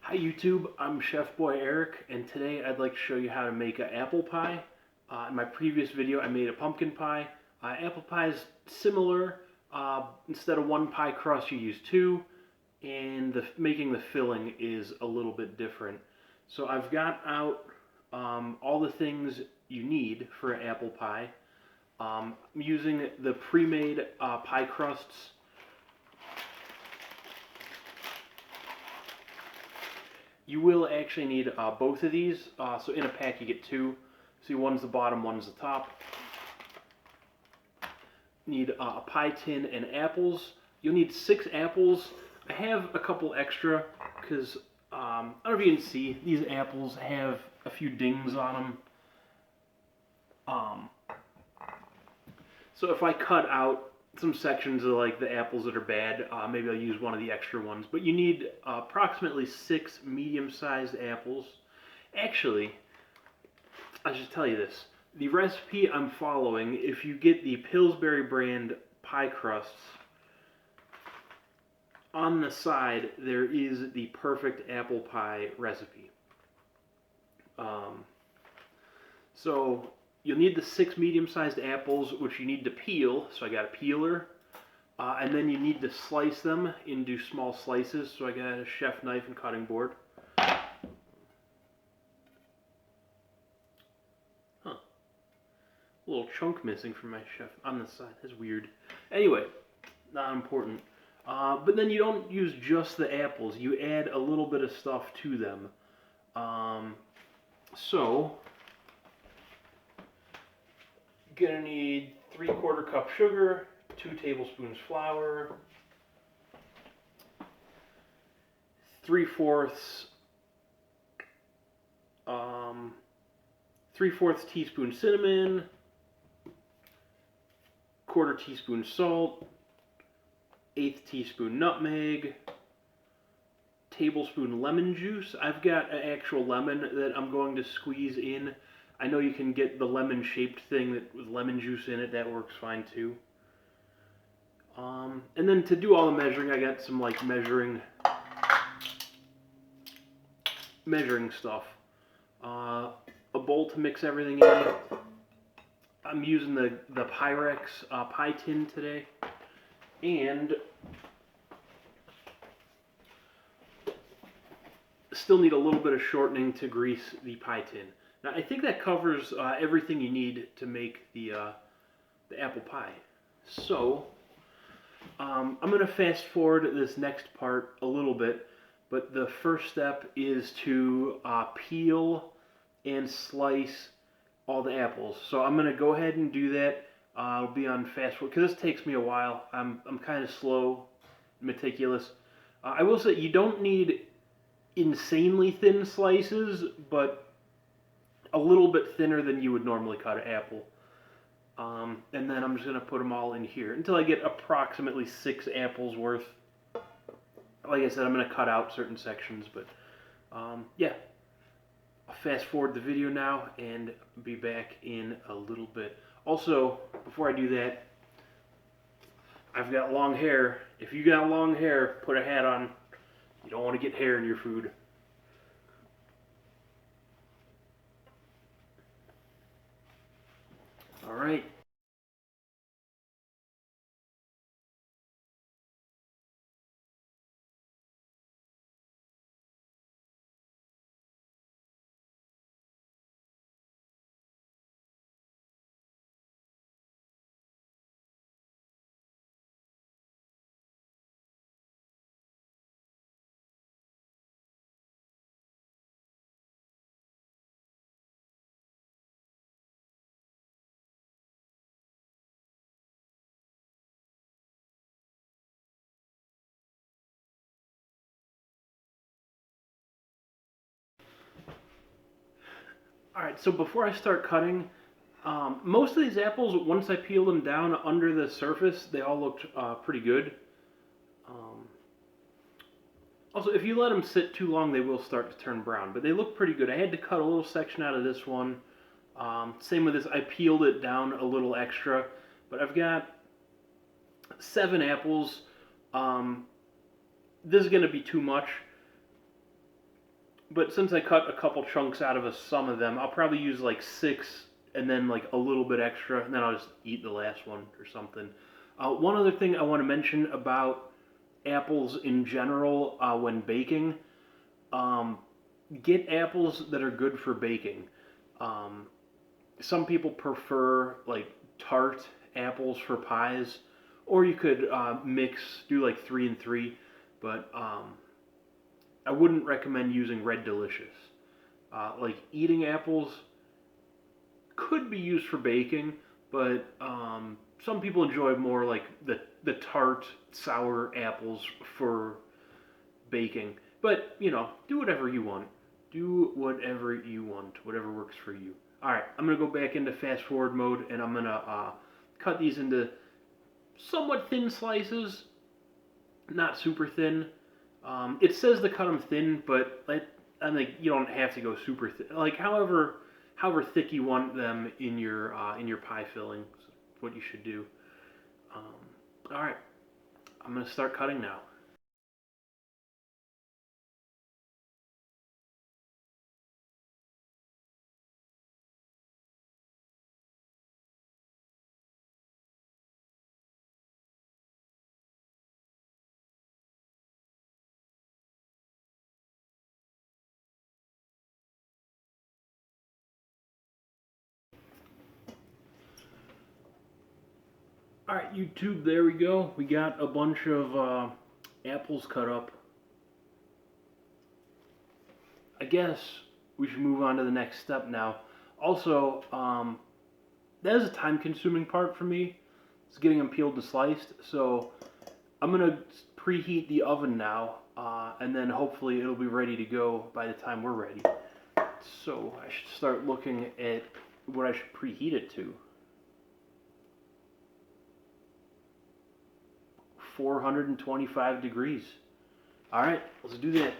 Hi YouTube, I'm ChefBoyEric, and today I'd like to show you how to make an apple pie. In my previous video I made a pumpkin pie. Apple pie is similar. Instead of one pie crust you use two, and making the filling is a little bit different. So I've got out all the things you need for an apple pie. I'm using the pre-made pie crusts. You will actually need both of these. So in a pack you get two. See, one's the bottom, one's the top. Need a pie tin and apples. You'll need 6 apples. I have a couple extra because I don't know if you can see, these apples have a few dings on them. So if I cut out some sections of like the apples that are bad, maybe I'll use one of the extra ones. But you need approximately 6 medium-sized apples. Actually, I should tell you this. The recipe I'm following, if you get the Pillsbury brand pie crusts, on the side there is the perfect apple pie recipe. So you'll need the 6 medium-sized apples, which you need to peel. So I got a peeler. And then you need to slice them into small slices. So I got a chef knife and cutting board. Huh. A little chunk missing from my chef on the side. That's weird. Anyway, not important. But then you don't use just the apples. You add a little bit of stuff to them. So you're gonna need 3/4 cup sugar, 2 tablespoons flour, 3/4 teaspoon cinnamon, 1/4 teaspoon salt, 1/8 teaspoon nutmeg, tablespoon lemon juice. I've got an actual lemon that I'm going to squeeze in. I know you can get the lemon shaped thing that with lemon juice in it, that works fine too. And then to do all the measuring, I got some like measuring stuff. A bowl to mix everything in. I'm using the Pyrex pie tin today, and still need a little bit of shortening to grease the pie tin. Now I think that covers everything you need to make the apple pie. So I'm going to fast forward this next part a little bit, but the first step is to peel and slice all the apples. So I'm going to go ahead and do that. I'll be on fast forward because this takes me a while. I'm kind of slow, meticulous. I will say you don't need insanely thin slices, but a little bit thinner than you would normally cut an apple. And then I'm just going to put them all in here until I get approximately 6 apples worth. Like I said, I'm going to cut out certain sections, but yeah. I'll fast forward the video now and be back in a little bit. Also, before I do that, I've got long hair. If you got long hair, put a hat on. You don't want to get hair in your food. All right. Alright, so before I start cutting, most of these apples, once I peeled them down under the surface, they all looked pretty good. Also, if you let them sit too long, they will start to turn brown, but they look pretty good. I had to cut a little section out of this one. Same with this, I peeled it down a little extra, but I've got 7 apples. This is going to be too much. But since I cut a couple chunks out of some of them, I'll probably use like 6 and then like a little bit extra, and then I'll just eat the last one or something. One other thing I want to mention about apples in general when baking, um, get apples that are good for baking. Um, some people prefer like tart apples for pies, or you could do like 3 and 3, but I wouldn't recommend using Red Delicious. Like eating apples could be used for baking, but some people enjoy more like the tart, sour apples for baking. But do whatever you want. Do whatever you want. Whatever works for you. All right, I'm gonna go back into fast forward mode, and I'm gonna cut these into somewhat thin slices, not super thin. It says to cut them thin, but I think you don't have to go super thin. Like however thick you want them in your pie filling, is what you should do. All right, I'm gonna start cutting now. All right, YouTube, there we go. We got a bunch of apples cut up. I guess we should move on to the next step now. Also, that is a time-consuming part for me. It's getting them peeled and sliced. So I'm gonna preheat the oven now, and then hopefully it'll be ready to go by the time we're ready. So I should start looking at what I should preheat it to. 425 degrees. All right, let's do that.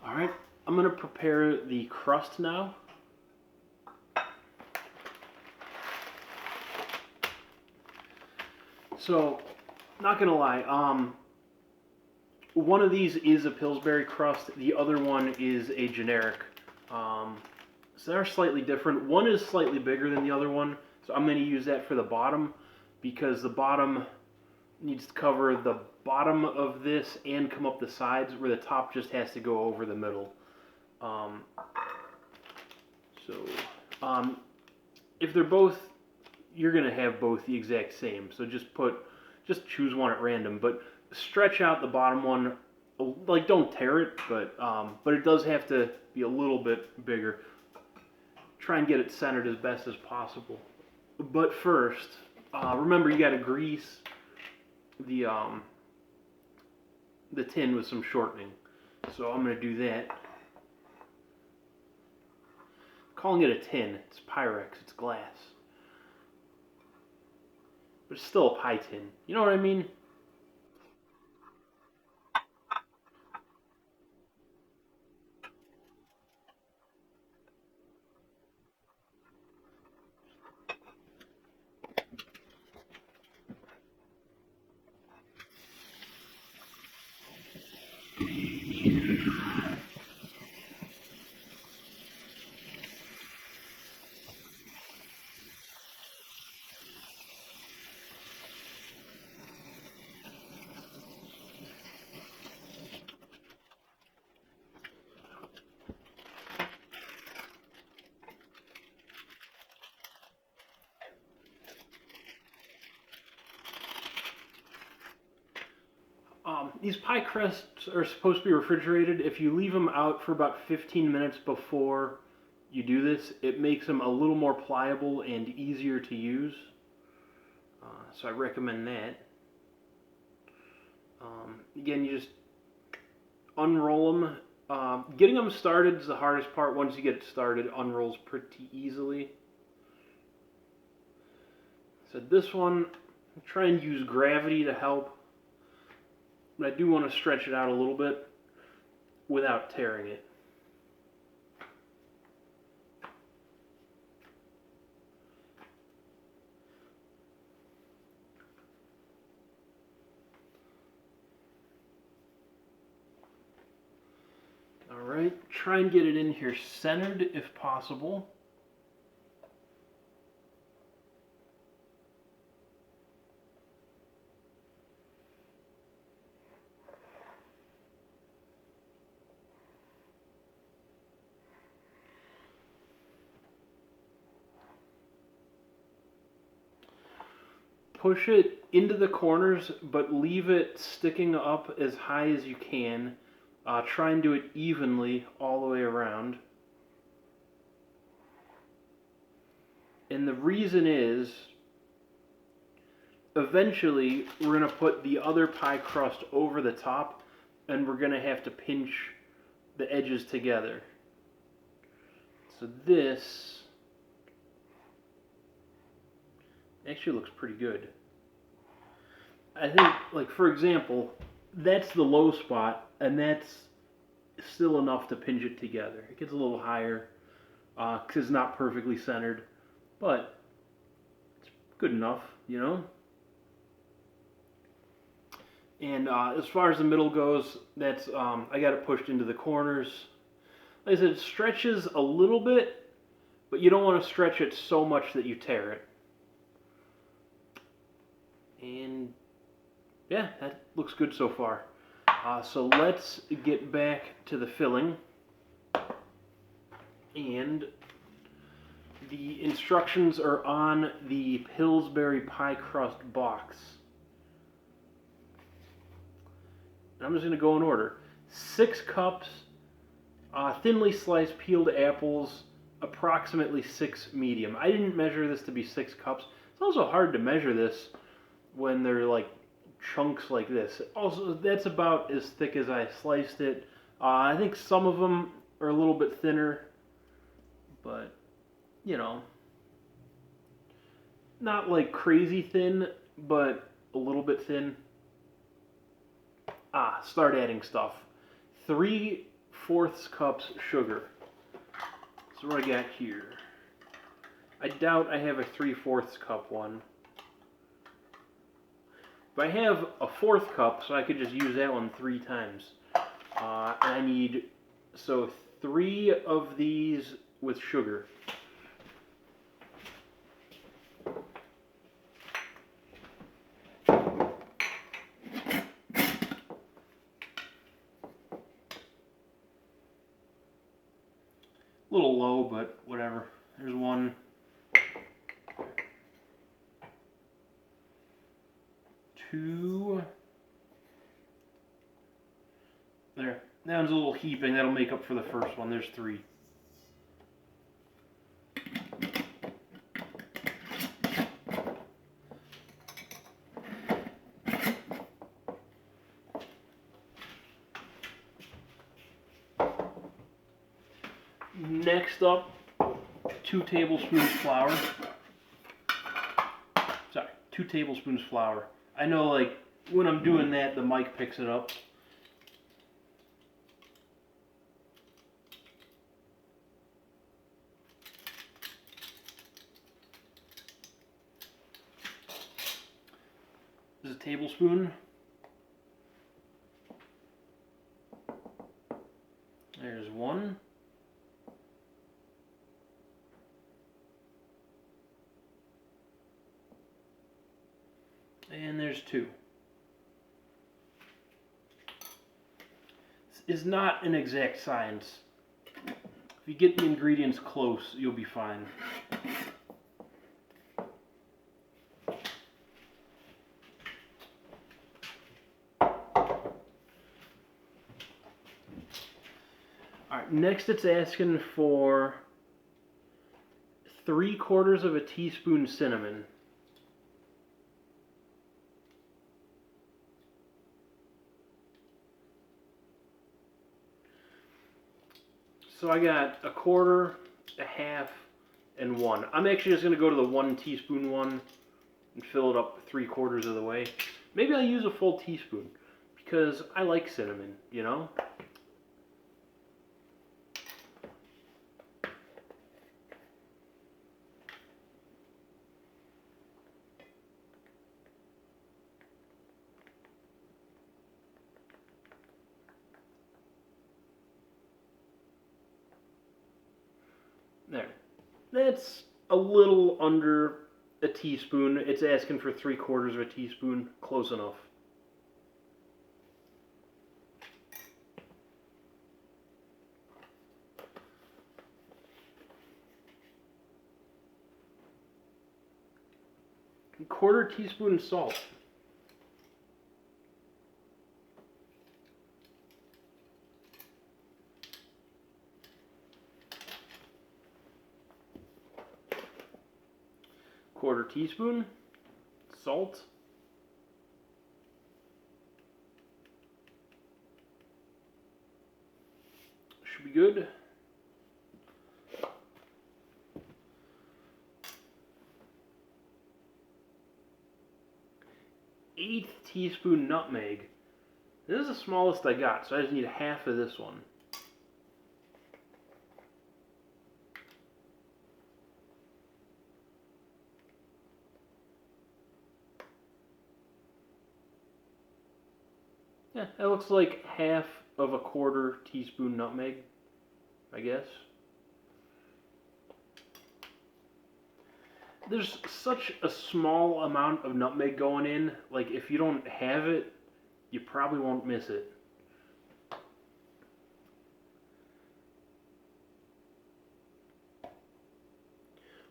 All right, I'm gonna prepare the crust now. So, not gonna lie, one of these is a Pillsbury crust. The other one is a generic. So they're slightly different. One is slightly bigger than the other one, so I'm gonna use that for the bottom because the bottom needs to cover the bottom of this and come up the sides, where the top just has to go over the middle. Um, so, if they're both, you're gonna have both the exact same. So just choose one at random, but stretch out the bottom one. Like don't tear it, but it does have to be a little bit bigger. Try and get it centered as best as possible. But first, remember you got to grease the tin with some shortening. So I'm gonna do that. Calling it a tin, it's Pyrex, it's glass. But it's still a pie tin. You know what I mean? These pie crusts are supposed to be refrigerated. If you leave them out for about 15 minutes before you do this, it makes them a little more pliable and easier to use. So I recommend that. Again, you just unroll them. Getting them started is the hardest part. Once you get it started, it unrolls pretty easily. So this one, try and use gravity to help. But I do want to stretch it out a little bit without tearing it. again, try and get it in here centered if possible. Push it into the corners, but leave it sticking up as high as you can. Try and do it evenly all the way around. And the reason is, eventually we're going to put the other pie crust over the top, and we're going to have to pinch the edges together. So this actually looks pretty good. I think, like, for example, that's the low spot, and that's still enough to pinch it together. It gets a little higher because it's not perfectly centered, but it's good enough, you know? And as far as the middle goes, that's I got it pushed into the corners. Like I said, it stretches a little bit, but you don't want to stretch it so much that you tear it. And yeah, that looks good so far. So let's get back to the filling. And the instructions are on the Pillsbury pie crust box. And I'm just going to go in order. 6 cups, thinly sliced peeled apples, approximately 6 medium. I didn't measure this to be 6 cups. It's also hard to measure this when they're like chunks like this. Also, that's about as thick as I sliced it. I think some of them are a little bit thinner, but you know, not like crazy thin, but a little bit thin. Start adding stuff. 3/4 cups sugar. So what I got here. I doubt I have a 3/4 cup one. But I have a 1/4 cup, so I could just use that one 3 times. And I need, so 3 of these with sugar. A little low, but whatever. There's 1. 2. There. That one's a little heaping. That'll make up for the first one. There's 3. Next up, 2 tablespoons flour. Sorry, 2 tablespoons flour. I know, like, when I'm doing that, the mic picks it up. This is a tablespoon. There's 1. And there's 2. This is not an exact science. If you get the ingredients close, you'll be fine. Alright, next it's asking for 3/4 teaspoon cinnamon. So I got 1/4, 1/2, and 1. I'm actually just going to go to the 1 teaspoon one and fill it up 3/4 of the way. Maybe I'll use a full teaspoon because I like cinnamon, you know? That's a little under a teaspoon. It's asking for 3/4 of a teaspoon. Close enough. A 1/4 teaspoon salt. Quarter teaspoon salt. Should be good. 1/8 teaspoon nutmeg. This is the smallest I got, so I just need half of this one. Yeah, that looks like half of a 1/4 teaspoon nutmeg, I guess. There's such a small amount of nutmeg going in, like if you don't have it, you probably won't miss it.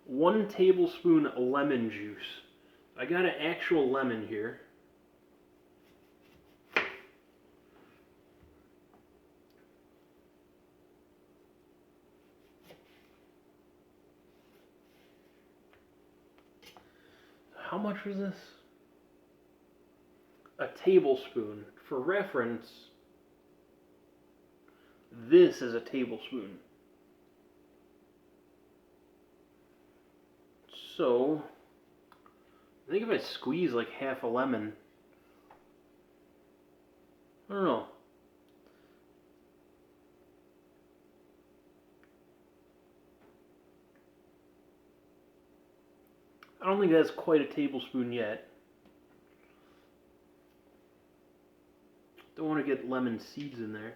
One tablespoon lemon juice. I got an actual lemon here. How much was this? A tablespoon. For reference, this is a tablespoon. So, I think if I squeeze like half a lemon, I don't know. I don't think that's quite a tablespoon yet. Don't want to get lemon seeds in there.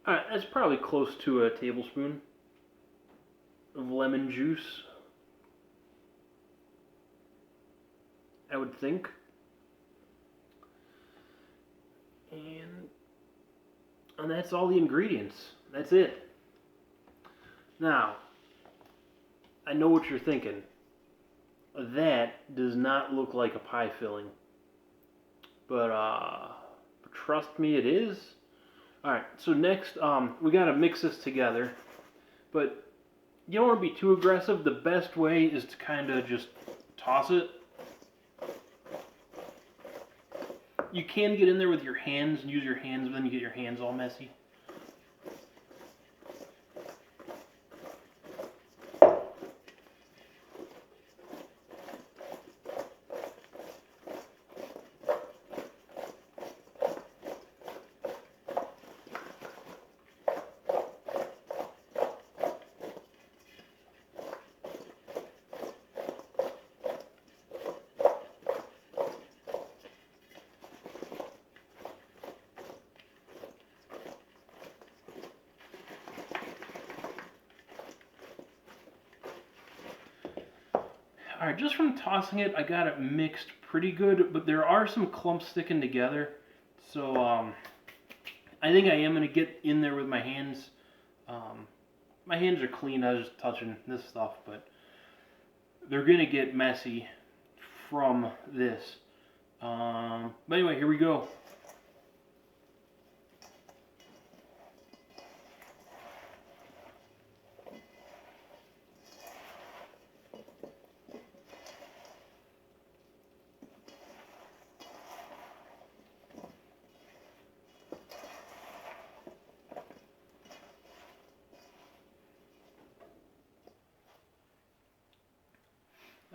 Alright, that's probably close to a tablespoon of lemon juice, I would think. And that's all the ingredients. That's it. Now, I know what you're thinking. That does not look like a pie filling. But trust me, it is. Alright, so next, we gotta mix this together. But you don't want to be too aggressive. The best way is to kind of just toss it. You can get in there with your hands and use your hands, but then you get your hands all messy. Alright, just from tossing it, I got it mixed pretty good, but there are some clumps sticking together. So, I think I am going to get in there with my hands. My hands are clean, I was just touching this stuff, but they're going to get messy from this. But anyway, here we go.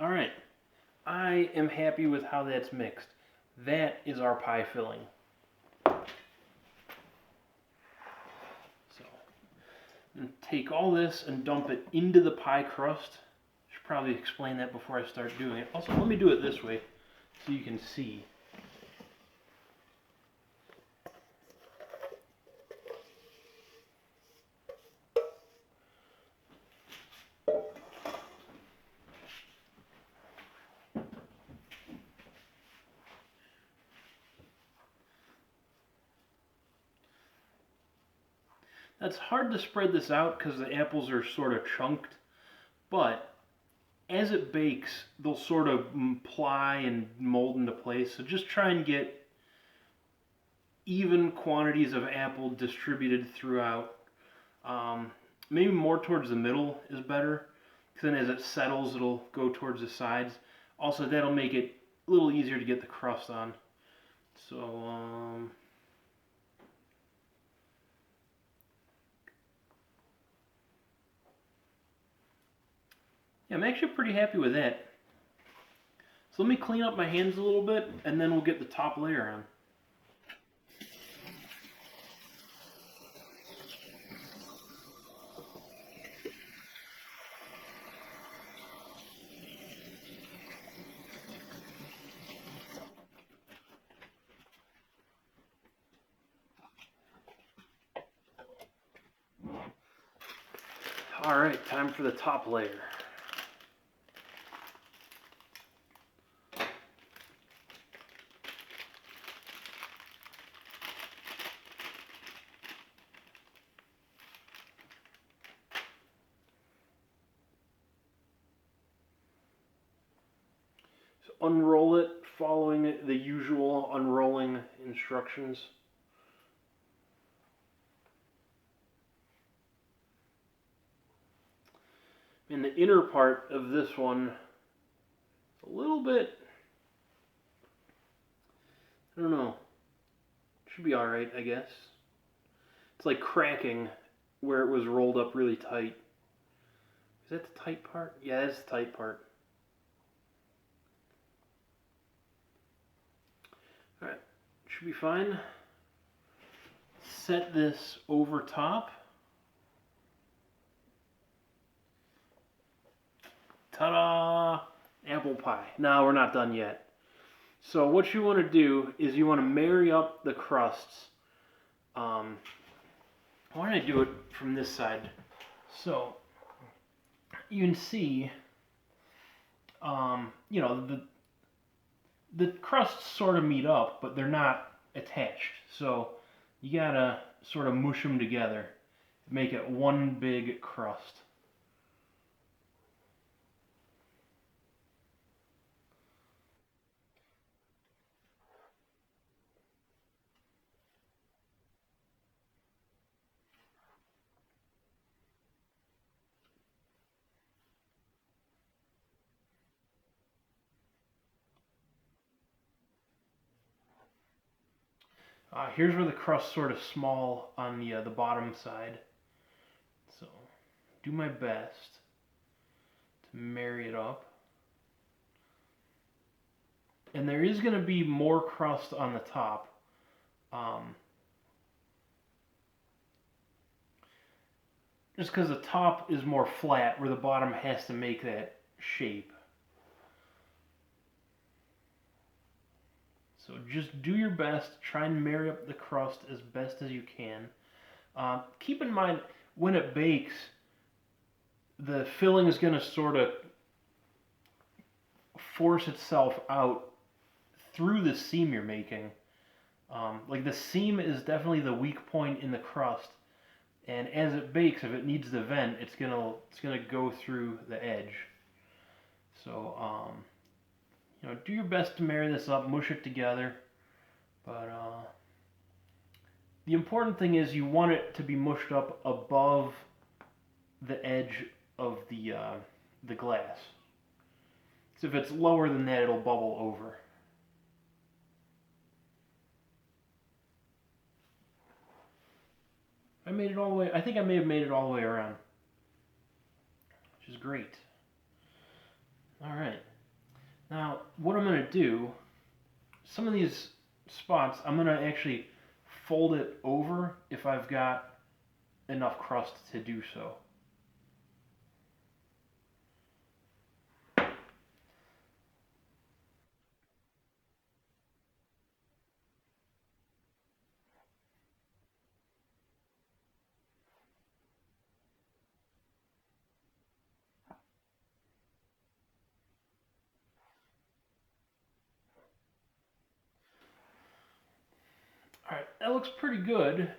Alright, I am happy with how that's mixed. That is our pie filling. So, take all this and dump it into the pie crust. Should probably explain that before I start doing it. Also, let me do it this way so you can see. It's hard to spread this out because the apples are sort of chunked, but as it bakes, they'll sort of ply and mold into place. So just try and get even quantities of apple distributed throughout. Maybe more towards the middle is better, because then as it settles, it'll go towards the sides. Also, that'll make it a little easier to get the crust on. So, yeah, I'm actually pretty happy with that. So let me clean up my hands a little bit, and then we'll get the top layer on. All right, time for the top layer. So unroll it following the usual unrolling instructions. And the inner part of this one, a little bit, I don't know, should be alright, I guess. It's like cracking where it was rolled up really tight. Is that the tight part? Yeah, that's the tight part. Alright, should be fine. Set this over top. Ta-da! Apple pie. No, we're not done yet. So what you want to do is you want to marry up the crusts. Why don't I do it from this side? So you can see, you know, the crusts sort of meet up, but they're not attached. So you gotta sort of mush them together to make it one big crust. Here's where the crust's sort of small on the bottom side. So do my best to marry it up. And there is going to be more crust on the top. Just because the top is more flat where the bottom has to make that shape. So just do your best, try and marry up the crust as best as you can. Keep in mind, when it bakes, the filling is going to sort of force itself out through the seam you're making. Like the seam is definitely the weak point in the crust, and as it bakes, if it needs to vent, it's gonna go through the edge. So you know, do your best to marry this up, mush it together. But the important thing is you want it to be mushed up above the edge of the glass. So if it's lower than that, it'll bubble over. I made it all the way. I think I may have made it all the way around, which is great. All right. Now, what I'm going to do, some of these spots, I'm going to actually fold it over if I've got enough crust to do so. Alright, that looks pretty good,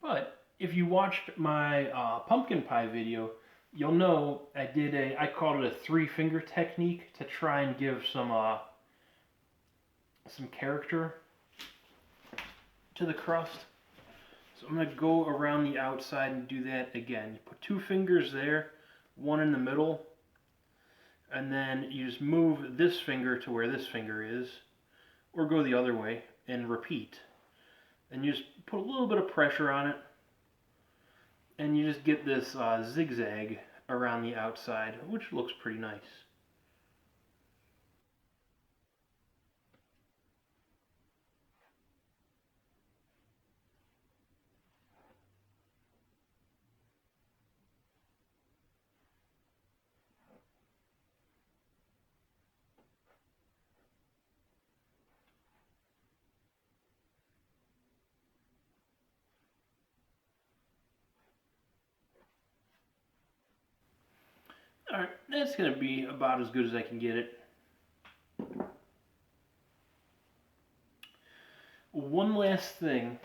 but if you watched my pumpkin pie video, you'll know I called it a 3-finger technique to try and give some character to the crust. So I'm going to go around the outside and do that again. You put 2 fingers there, 1 in the middle, and then you just move this finger to where this finger is, or go the other way, and repeat. And you just put a little bit of pressure on it, and you just get this zigzag around the outside, which looks pretty nice. Alright, that's going to be about as good as I can get it. One last thing.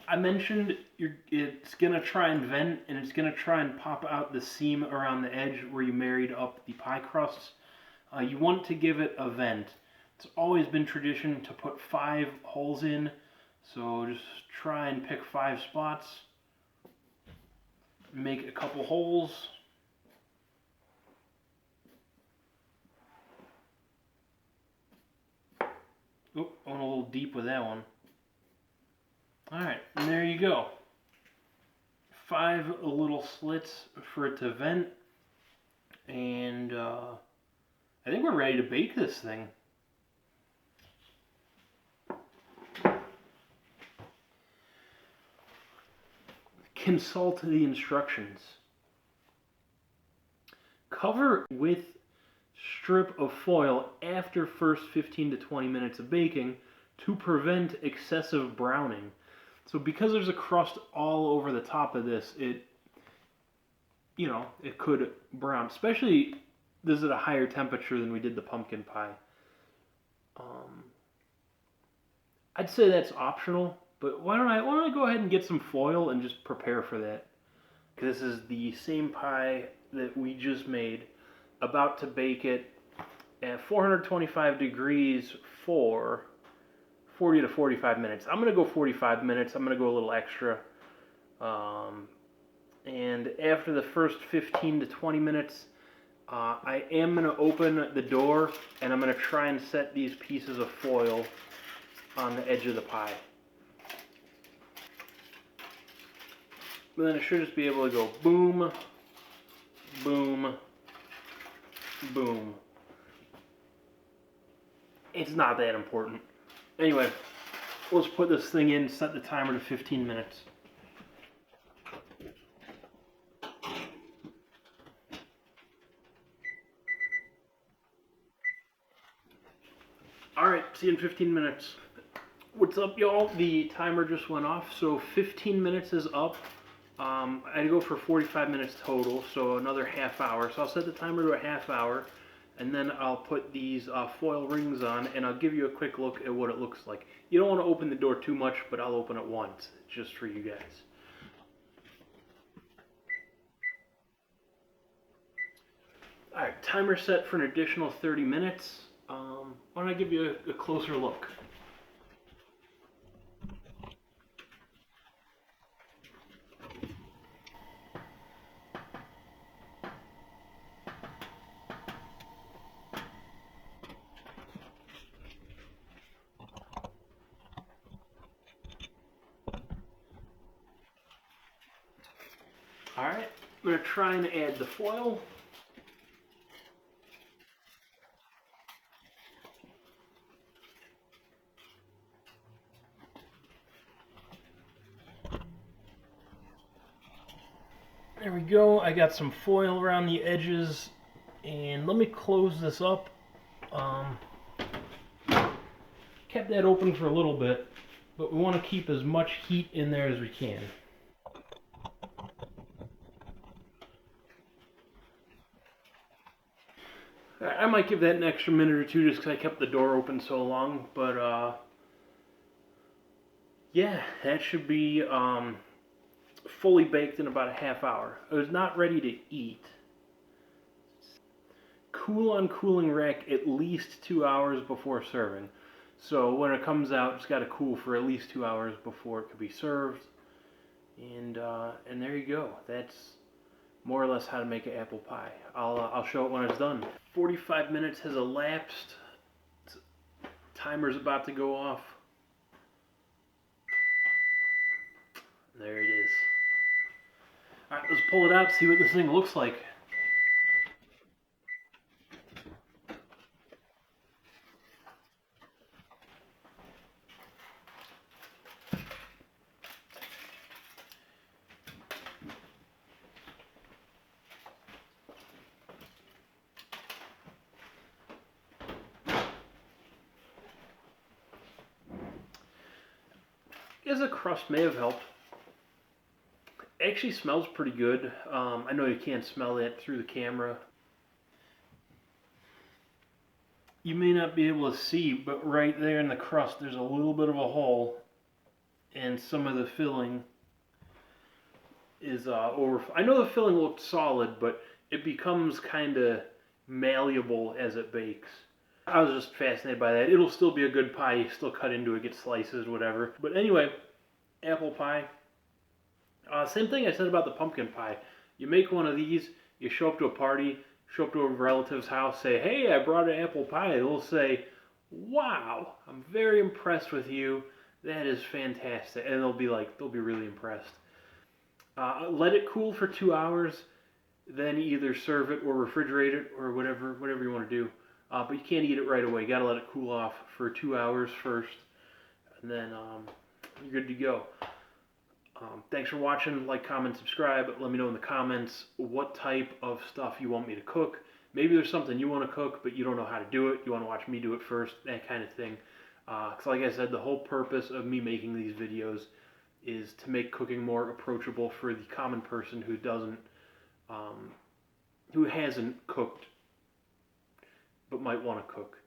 I mentioned it's going to try and vent, and it's going to try and pop out the seam around the edge where you married up the pie crusts. You want to give it a vent. It's always been tradition to put 5 holes in, so just try and pick 5 spots. Make a couple holes. Oh, I went a little deep with that one. Alright, and there you go. 5 little slits for it to vent. And I think we're ready to bake this thing. Consult the instructions. Cover with strip of foil after first 15 to 20 minutes of baking to prevent excessive browning. So because there's a crust all over the top of this, it could brown. Especially this is at a higher temperature than we did the pumpkin pie. I'd say that's optional. But why don't I go ahead and get some foil and just prepare for that? Because this is the same pie that we just made. About to bake it at 425 degrees for 40 to 45 minutes. I'm going to go 45 minutes. I'm going to go a little extra. And after the first 15 to 20 minutes, I am going to open the door and I'm going to try and set these pieces of foil on the edge of the pie. But then it should just be able to go boom, boom, boom. It's not that important. Anyway, let's put this thing in, set the timer to 15 minutes. Alright, see you in 15 minutes. What's up, y'all? The timer just went off, so 15 minutes is up. I go for 45 minutes total, so another half hour. So I'll set the timer to a half hour, and then I'll put these foil rings on, and I'll give you a quick look at what it looks like. You don't want to open the door too much, but I'll open it once, just for you guys. Alright, timer set for an additional 30 minutes. Why don't I give you a closer look? Alright, I'm going to try and add the foil. There we go. I got some foil around the edges, and let me close this up. Kept that open for a little bit, but we want to keep as much heat in there as we can. I might give that an extra minute or two just because I kept the door open so long, but yeah, that should be fully baked in about a half hour. It was not ready to eat. Cool on cooling rack at least 2 hours before serving. So when it comes out, it's got to cool for at least 2 hours before it could be served. And there you go. That's more or less how to make an apple pie. I'll show it when it's done. 45 minutes has elapsed. Timer's about to go off. There it is. All right, let's pull it out, see what this thing looks like. I guess the crust may have helped. It actually smells pretty good. I know you can't smell that through the camera. You may not be able to see, but right there in the crust there's a little bit of a hole, and some of the filling is over. I know the filling looked solid, but it becomes kind of malleable as it bakes. I was just fascinated by that. It'll still be a good pie. You still cut into it, get slices, whatever. But anyway, apple pie. Same thing I said about the pumpkin pie. You make one of these, you show up to a party, show up to a relative's house, say, hey, I brought an apple pie. They'll say, wow, I'm very impressed with you. That is fantastic. And they'll be really impressed. Let it cool for 2 hours, then either serve it or refrigerate it or whatever you want to do. But you can't eat it right away. You got to let it cool off for 2 hours first, and then you're good to go. Thanks for watching. Like, comment, subscribe. Let me know in the comments what type of stuff you want me to cook. Maybe there's something you want to cook, but you don't know how to do it. You want to watch me do it first, that kind of thing. Because like I said, the whole purpose of me making these videos is to make cooking more approachable for the common person who hasn't cooked but might want to cook.